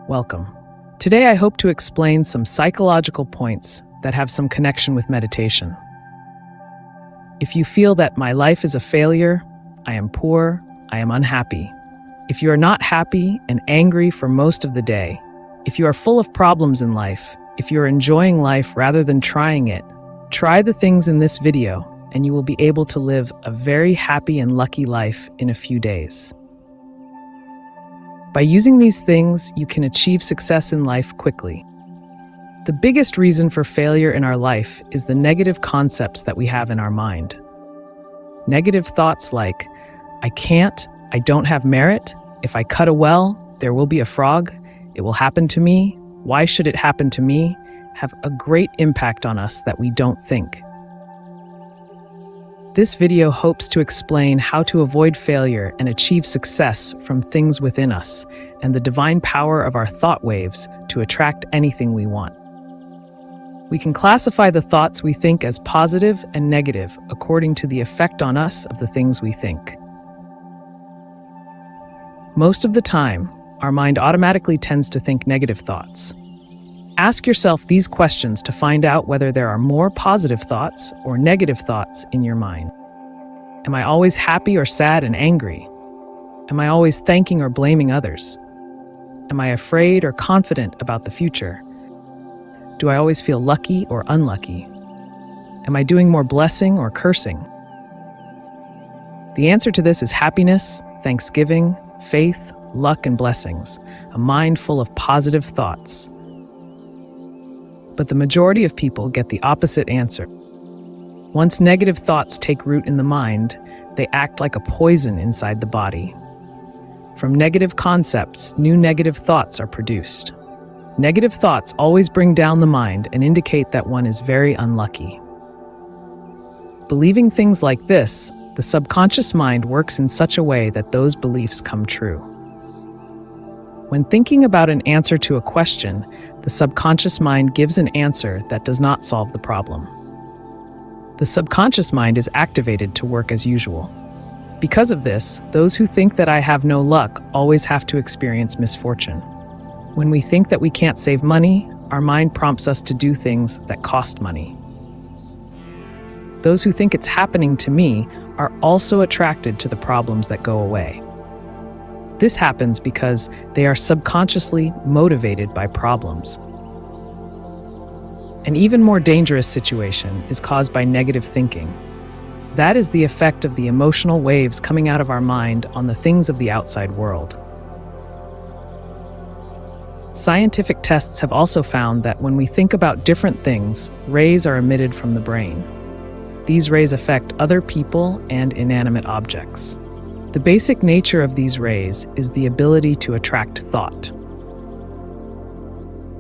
Welcome. Today I hope to explain some psychological points that have some connection with meditation. If you feel that my life is a failure, I am poor, I am unhappy. If you are not happy and angry for most of the day, if you are full of problems in life, if you are enjoying life rather than trying it, try the things in this video and you will be able to live a very happy and lucky life in a few days. By using these things, you can achieve success in life quickly. The biggest reason for failure in our life is the negative concepts that we have in our mind. Negative thoughts like, I can't, I don't have merit, if I cut a well, there will be a frog, it will happen to me, why should it happen to me, have a great impact on us that we don't think. This video hopes to explain how to avoid failure and achieve success from things within us and the divine power of our thought waves to attract anything we want. We can classify the thoughts we think as positive and negative according to the effect on us of the things we think. Most of the time, our mind automatically tends to think negative thoughts. Ask yourself these questions to find out whether there are more positive thoughts or negative thoughts in your mind. Am I always happy or sad and angry? Am I always thanking or blaming others? Am I afraid or confident about the future? Do I always feel lucky or unlucky? Am I doing more blessing or cursing? The answer to this is happiness, thanksgiving, faith, luck, and blessings, a mind full of positive thoughts. But the majority of people get the opposite answer. Once negative thoughts take root in the mind, they act like a poison inside the body. From negative concepts, new negative thoughts are produced. Negative thoughts always bring down the mind and indicate that one is very unlucky. Believing things like this, the subconscious mind works in such a way that those beliefs come true. When thinking about an answer to a question, the subconscious mind gives an answer that does not solve the problem. The subconscious mind is activated to work as usual. Because of this, those who think that I have no luck always have to experience misfortune. When we think that we can't save money, our mind prompts us to do things that cost money. Those who think it's happening to me are also attracted to the problems that go away. This happens because they are subconsciously motivated by problems. An even more dangerous situation is caused by negative thinking. That is the effect of the emotional waves coming out of our mind on the things of the outside world. Scientific tests have also found that when we think about different things, rays are emitted from the brain. These rays affect other people and inanimate objects. The basic nature of these rays is the ability to attract thought.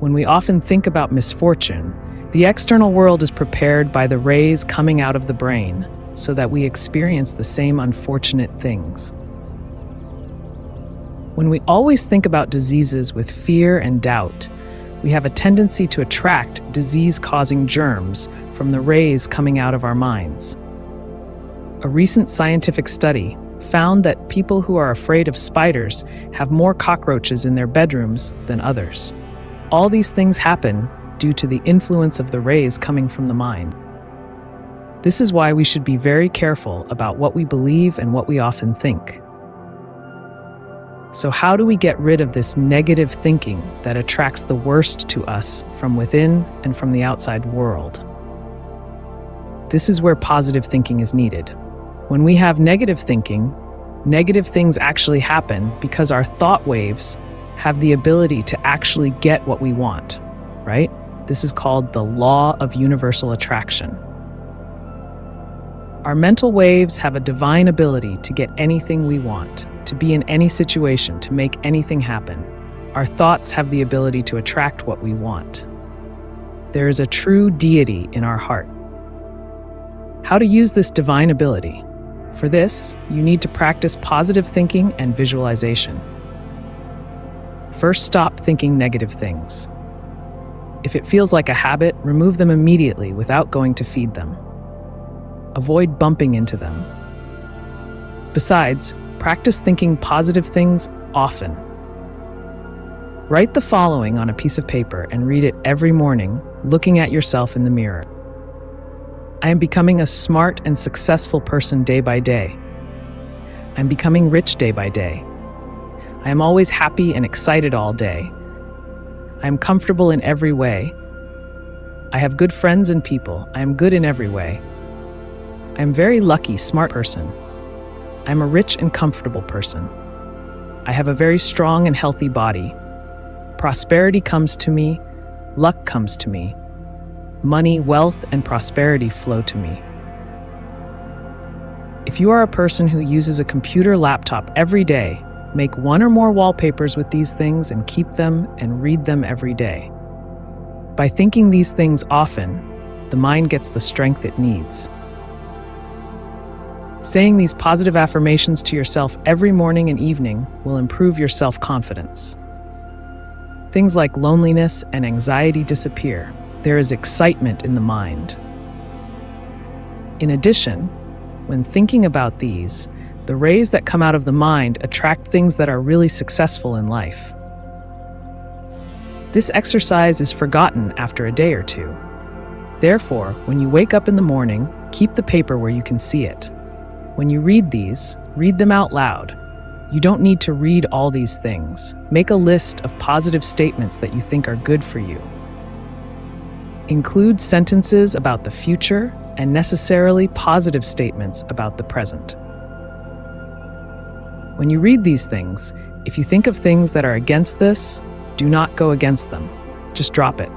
When we often think about misfortune, the external world is prepared by the rays coming out of the brain so that we experience the same unfortunate things. When we always think about diseases with fear and doubt, we have a tendency to attract disease-causing germs from the rays coming out of our minds. A recent scientific study found that people who are afraid of spiders have more cockroaches in their bedrooms than others. All these things happen due to the influence of the rays coming from the mind. This is why we should be very careful about what we believe and what we often think. So how do we get rid of this negative thinking that attracts the worst to us from within and from the outside world? This is where positive thinking is needed. When we have negative thinking, negative things actually happen because our thought waves have the ability to actually get what we want, right? This is called the law of universal attraction. Our mental waves have a divine ability to get anything we want, to be in any situation, to make anything happen. Our thoughts have the ability to attract what we want. There is a true deity in our heart. How to use this divine ability? For this, you need to practice positive thinking and visualization. First, stop thinking negative things. If it feels like a habit, remove them immediately without going to feed them. Avoid bumping into them. Besides, practice thinking positive things often. Write the following on a piece of paper and read it every morning, looking at yourself in the mirror. I am becoming a smart and successful person day by day. I'm becoming rich day by day. I am always happy and excited all day. I am comfortable in every way. I have good friends and people. I am good in every way. I am very lucky, smart person. I am a rich and comfortable person. I have a very strong and healthy body. Prosperity comes to me. Luck comes to me. Money, wealth, and prosperity flow to me. If you are a person who uses a computer laptop every day, make one or more wallpapers with these things and keep them and read them every day. By thinking these things often, the mind gets the strength it needs. Saying these positive affirmations to yourself every morning and evening will improve your self-confidence. Things like loneliness and anxiety disappear. There is excitement in the mind. In addition, when thinking about these, the rays that come out of the mind attract things that are really successful in life. This exercise is forgotten after a day or two. Therefore, when you wake up in the morning, keep the paper where you can see it. When you read these, read them out loud. You don't need to read all these things. Make a list of positive statements that you think are good for you. Include sentences about the future and necessarily positive statements about the present. When you read these things, if you think of things that are against this, do not go against them. Just drop it.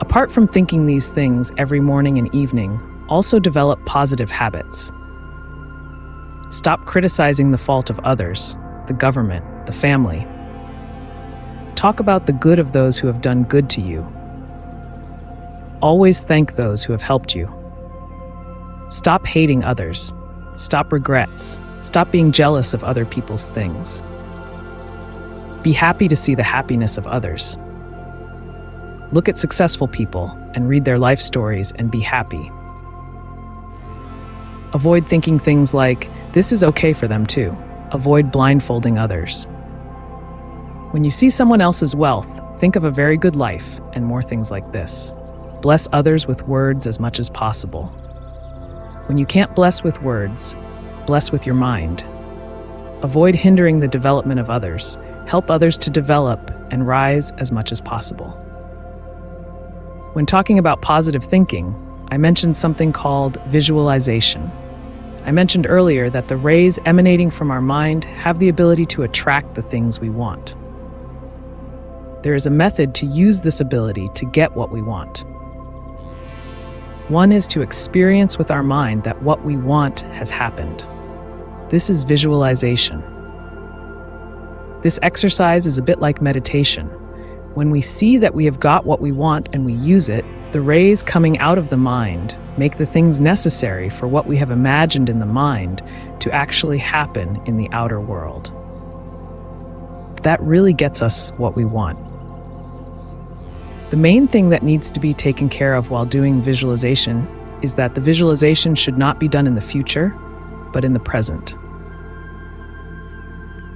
Apart from thinking these things every morning and evening, also develop positive habits. Stop criticizing the fault of others, the government, the family. Talk about the good of those who have done good to you. Always thank those who have helped you. Stop hating others. Stop regrets. Stop being jealous of other people's things. Be happy to see the happiness of others. Look at successful people and read their life stories and be happy. Avoid thinking things like, this is okay for them too. Avoid blindfolding others. When you see someone else's wealth, think of a very good life and more things like this. Bless others with words as much as possible. When you can't bless with words, bless with your mind. Avoid hindering the development of others. Help others to develop and rise as much as possible. When talking about positive thinking, I mentioned something called visualization. I mentioned earlier that the rays emanating from our mind have the ability to attract the things we want. There is a method to use this ability to get what we want. One is to experience with our mind that what we want has happened. This is visualization. This exercise is a bit like meditation. When we see that we have got what we want and we use it, the rays coming out of the mind make the things necessary for what we have imagined in the mind to actually happen in the outer world. That really gets us what we want. The main thing that needs to be taken care of while doing visualization is that the visualization should not be done in the future, but in the present.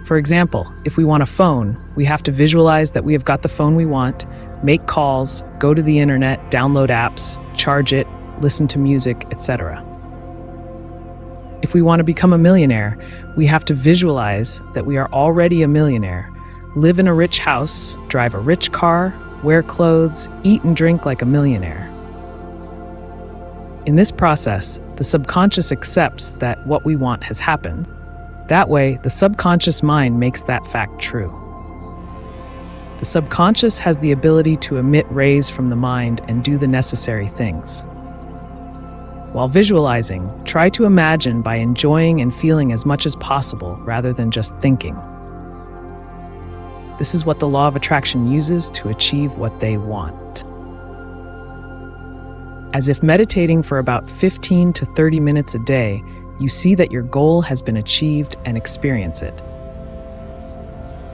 For example, if we want a phone, we have to visualize that we have got the phone we want, make calls, go to the internet, download apps, charge it, listen to music, etc. If we want to become a millionaire, we have to visualize that we are already a millionaire, live in a rich house, drive a rich car, wear clothes, eat and drink like a millionaire. In this process, the subconscious accepts that what we want has happened. That way, the subconscious mind makes that fact true. The subconscious has the ability to emit rays from the mind and do the necessary things. While visualizing, try to imagine by enjoying and feeling as much as possible rather than just thinking. This is what the law of attraction uses to achieve what they want. As if meditating for about 15 to 30 minutes a day, you see that your goal has been achieved and experience it.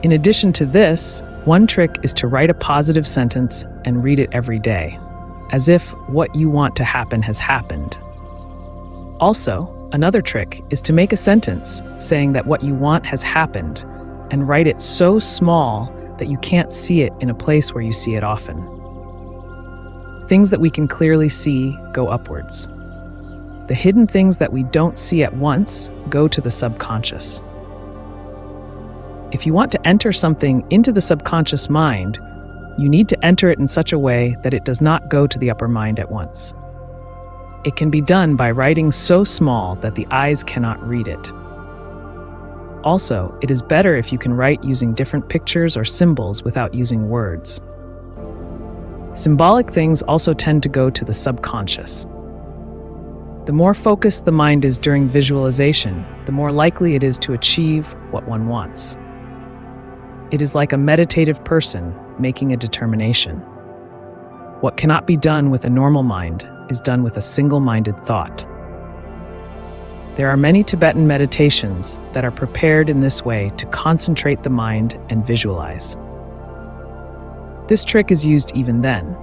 In addition to this, one trick is to write a positive sentence and read it every day, as if what you want to happen has happened. Also, another trick is to make a sentence saying that what you want has happened, and write it so small that you can't see it in a place where you see it often. Things that we can clearly see go upwards. The hidden things that we don't see at once go to the subconscious. If you want to enter something into the subconscious mind, you need to enter it in such a way that it does not go to the upper mind at once. It can be done by writing so small that the eyes cannot read it. Also, it is better if you can write using different pictures or symbols without using words. Symbolic things also tend to go to the subconscious. The more focused the mind is during visualization, the more likely it is to achieve what one wants. It is like a meditative person making a determination. What cannot be done with a normal mind is done with a single-minded thought. There are many Tibetan meditations that are prepared in this way to concentrate the mind and visualize. This trick is used even then.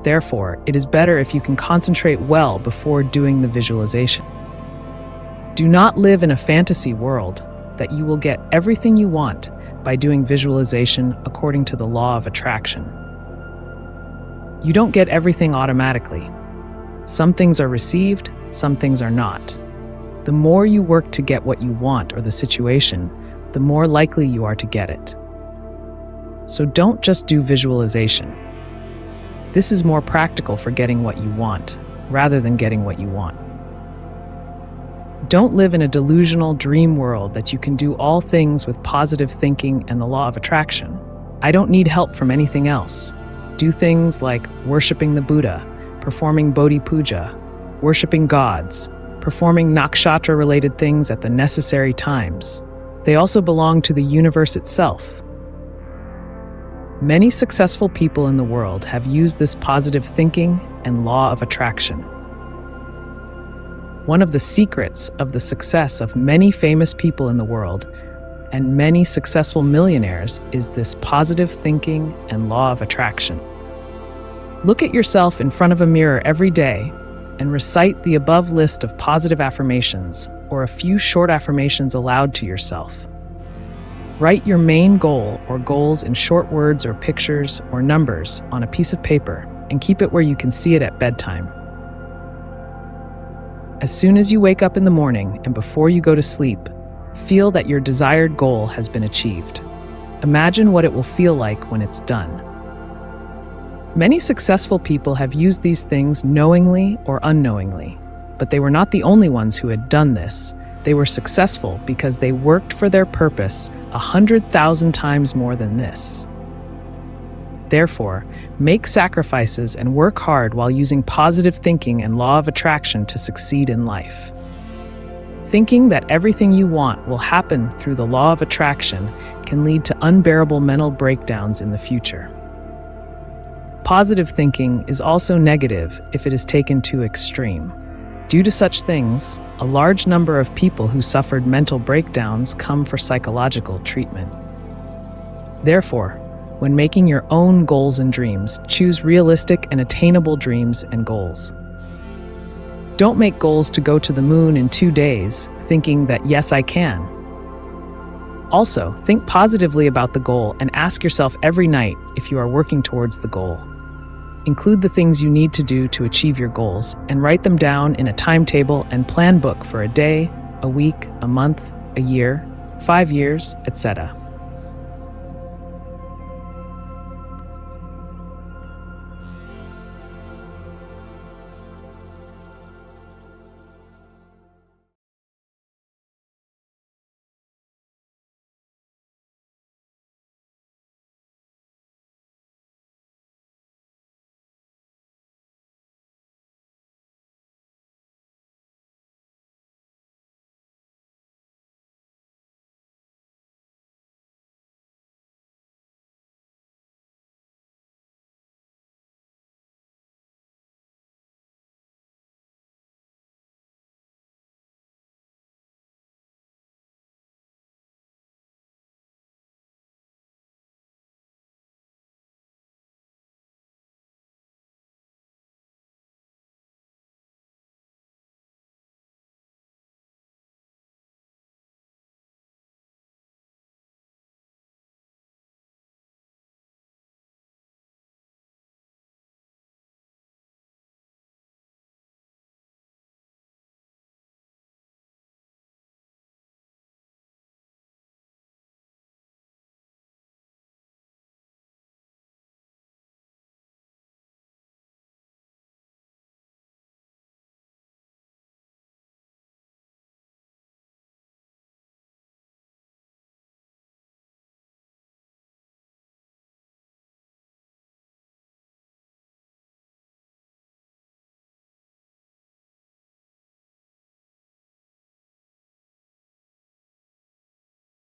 Therefore, it is better if you can concentrate well before doing the visualization. Do not live in a fantasy world that you will get everything you want by doing visualization according to the law of attraction. You don't get everything automatically. Some things are received, some things are not. The more you work to get what you want or the situation, the more likely you are to get it. So don't just do visualization. This is more practical for getting what you want, rather than getting what you want. Don't live in a delusional dream world that you can do all things with positive thinking and the law of attraction. I don't need help from anything else. Do things like worshiping the Buddha, performing Bodhi Puja, worshiping gods, performing nakshatra-related things at the necessary times. They also belong to the universe itself. Many successful people in the world have used this positive thinking and law of attraction. One of the secrets of the success of many famous people in the world and many successful millionaires is this positive thinking and law of attraction. Look at yourself in front of a mirror every day and recite the above list of positive affirmations or a few short affirmations aloud to yourself. Write your main goal or goals in short words or pictures or numbers on a piece of paper and keep it where you can see it at bedtime. As soon as you wake up in the morning and before you go to sleep, feel that your desired goal has been achieved. Imagine what it will feel like when it's done. Many successful people have used these things knowingly or unknowingly, but they were not the only ones who had done this. They were successful because they worked for their purpose 100,000 times more than this. Therefore, make sacrifices and work hard while using positive thinking and law of attraction to succeed in life. Thinking that everything you want will happen through the law of attraction can lead to unbearable mental breakdowns in the future. Positive thinking is also negative if it is taken to extreme. Due to such things, a large number of people who suffered mental breakdowns come for psychological treatment. Therefore, when making your own goals and dreams, choose realistic and attainable dreams and goals. Don't make goals to go to the moon in 2 days, thinking that yes, I can. Also, think positively about the goal and ask yourself every night if you are working towards the goal. Include the things you need to do to achieve your goals and write them down in a timetable and plan book for a day, a week, a month, a year, 5 years, etc.